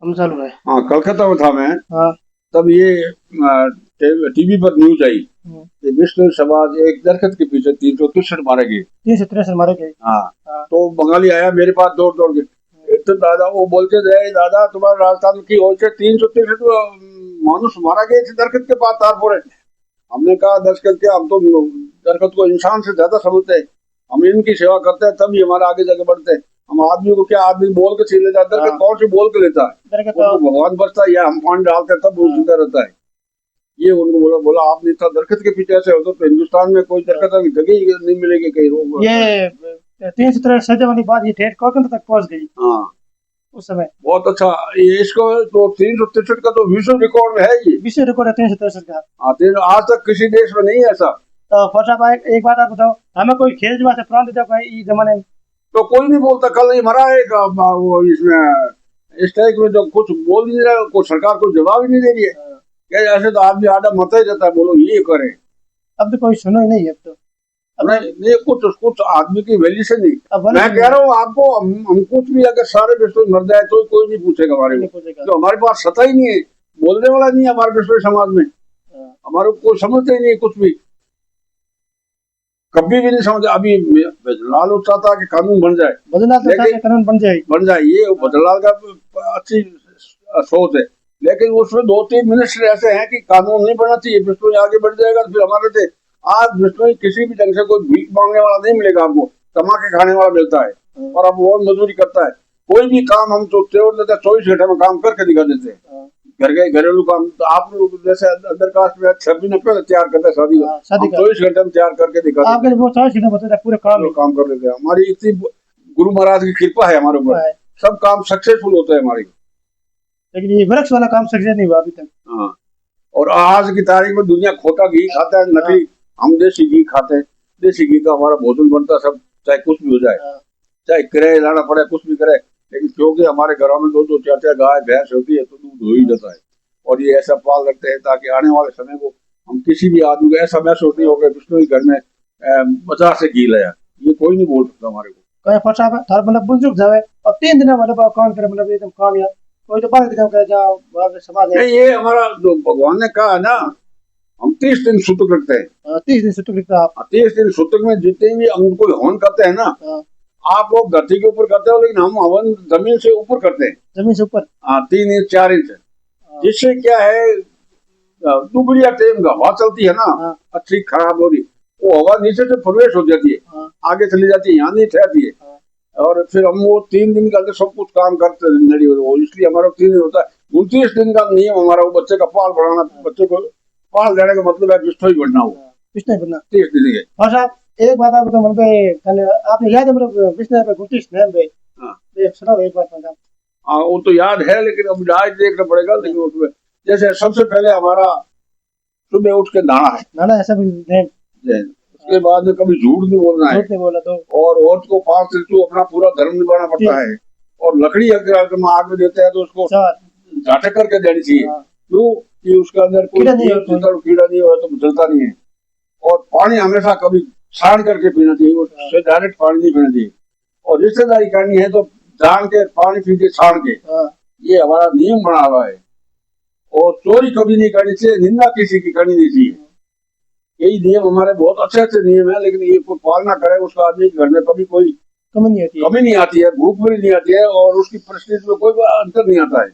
हम चालू है। हाँ, कलकत्ता में था मैं। हाँ। तब ये टीवी पर न्यूज आई कि विश्व समाज एक दरख्त के पीछे 363 मारे गए। 363 मारे गए। हाँ। हाँ। तो बंगाली आया मेरे पास दौड़ दौड़ के, तो दादा वो बोलते थे, दादा तुम्हारे राजस्थान की ओर से 363 मानुष मारा गया इस दरख्त के पास तारपुर है। हमने कहा दरख्त क्या, हम तो दरख्त को इंसान से ज्यादा समझते हैं, हम इनकी सेवा करते हैं तभी हमारा आगे जाके बढ़ते हैं। हम आदमी को क्या, आदमी बोल के छीन लेता है, दरख्त कौन सी बोल के लेता है, उसको भगवान बचता है या हम पानी डालते हैं तब वो जिंदा रहता है। ये उनको बोला आपने इतना दरख्त के पीछे ऐसे होता तो हिंदुस्तान में कोई दरख्त की जगह ही नहीं मिलेगी कहीं रोग। ये 363 सदी वाली बात ये ठेठ कोलकाता तक पहुंच गई। हाँ, उस समय बहुत अच्छा। ये इसको तो 363 का तो विश्व रिकॉर्ड में है, ये विश्व रिकॉर्ड है 363 का। हाँ, आज तक किसी देश में नहीं है ऐसा। तो फौजा भाई एक बात आप बताओ, हमें कोई खेल जुआ से प्रांत जब इस जमाने में तो कोई नहीं बोलता। कल ही मरा एक वो इसमें स्ट्राइक में जो कुछ बोल नहीं रहा, कोई सरकार को जवाब ही नहीं दे रही है। क्या ऐसे तो आदमी आडा मत ही रहता है, बोलो ये करे। अब तो कोई सुनो ही नहीं है। अब तो नहीं कुछ आदमी की वैल्यू से नहीं। मैं कह रहा हूँ आपको, हम कुछ भी अगर सारे विश्व मर जाए तो कोई नहीं पूछेगा हमारे को, तो हमारे पास सत्ता ही नहीं है, बोलने वाला नहीं है हमारे विश्व समाज में। हमारे को कोई समझते ही नहीं कुछ भी, कभी भी नहीं समझ। अभी बजरलाल चाहता कि कानून बन जाए, कानून बन जाए, ये बजरलाल का अच्छी सोच है, लेकिन उसमें 2-3 मिनिस्टर ऐसे हैं कि कानून नहीं बनना चाहिए, विष्णु आगे बढ़ जाएगा फिर हमारे से। आज विष्णु किसी भी ढंग से कोई भीख मांगने वाला नहीं मिलेगा, आपको कमा के खाने वाला मिलता है और अब वो मजदूरी करता है। कोई भी काम हम तो 24 घंटे में काम करके दिखा देते हैं, घरेलू काम। तो आप लोग जैसे अंदर कास्ट में 96 तैयार करते हैं शादी का, 24 घंटे में तैयार करके दिखा देते हैं, पूरे काम कर देते हैं। हमारी इतनी गुरु महाराज की कृपा है हमारे ऊपर, सब काम सक्सेसफुल होता है हमारे। लेकिन ये वृक्ष वाला काम सक्सेस नहीं हुआ अभी तक। हाँ, और आज की तारीख में दुनिया खोटा घी खाता है, नकली। हम देसी घी खाते हैं, देसी घी का हमारा भोजन बनता, सब चाहे कुछ भी हो जाए, चाहे किराए लाना पड़े, कुछ भी करे, लेकिन क्योंकि हमारे घरों में 2-2 4-4 गाय भैंस होती है तो दूध हो ही जाता है। और ये ऐसा पाल रखते हैं ताकि आने वाले समय को हम किसी भी आदमी को ऐसा महसूस नहीं होगा विष्णु के घर में 50 से घी लाया, ये कोई नहीं बोल सकता हमारे को। मतलब बुजुर्ग जावे और 3 दिन मतलब काम करे, मतलब एकदम कामयाब। कोई तो बात दिखाओ करे जाओ समाज है। ये हमारा जो भगवान ने कहा है ना, हम 30 दिन सूतक रखते हैं। 30 दिन सूतक रखते हैं आप। 30 दिन सूतक में जितने भी हम कोई हवन करते हैं ना, आप लोग धरती के ऊपर करते हो, लेकिन हम हवन जमीन से ऊपर करते हैं, जमीन से ऊपर। 3 इंच 4 इंच, जिससे क्या है दुबड़िया टाइम का हवा चलती है ना, अच्छी खराब हो रही, वो हवा नीचे से प्रवेश हो जाती है, आगे चली जाती है, यहाँ नहीं ठहरती है। और फिर हम वो 3 दिन का सब कुछ काम करते हैं, इसलिए हमारा 3 दिन होता है। 29 दिन का नियम हमारा, वो बच्चे का पाल बढ़ाना, बच्चे को पाल देने का मतलब है विष्णु ही बनना, वो विष्णु बनना 30 दिन के। और साहब एक बात आप मतलब आपने याद है मतलब विष्णु पे 29 दिन पे सुनाओ एक बात। हाँ, वो तो याद है, लेकिन अब आज देखना पड़ेगा। लेकिन उसमें जैसे सबसे पहले हमारा सुबह उठ के नहाना है, ऐसा भी। उसके बाद में कभी झूठ नहीं बोलना है, तो और औरत को 5 ऋतु अपना पूरा धर्म निभाना पड़ता है। और लकड़ी अगर आग में देते हैं तो उसको झाटे करके देनी चाहिए, क्यों कि उसके अंदर कोई कीड़ा नहीं हो तो जलता नहीं है। और पानी हमेशा कभी छान करके पीना चाहिए, उससे डायरेक्ट पानी नहीं पीना चाहिए। और रिश्तेदारी करनी है तो जान के पानी पीते छान के, ये हमारा नियम बना हुआ है। और चोरी कभी नहीं करनी चाहिए, निंदा किसी की करनी नहीं चाहिए। यही नियम हमारे बहुत अच्छे अच्छे नियम है, लेकिन ये कोई पालना करे उसका आदमी घर में कभी कोई कमी नहीं आती है, भूख भी नहीं आती है, और उसकी परिस्थिति में कोई अंतर नहीं आता है।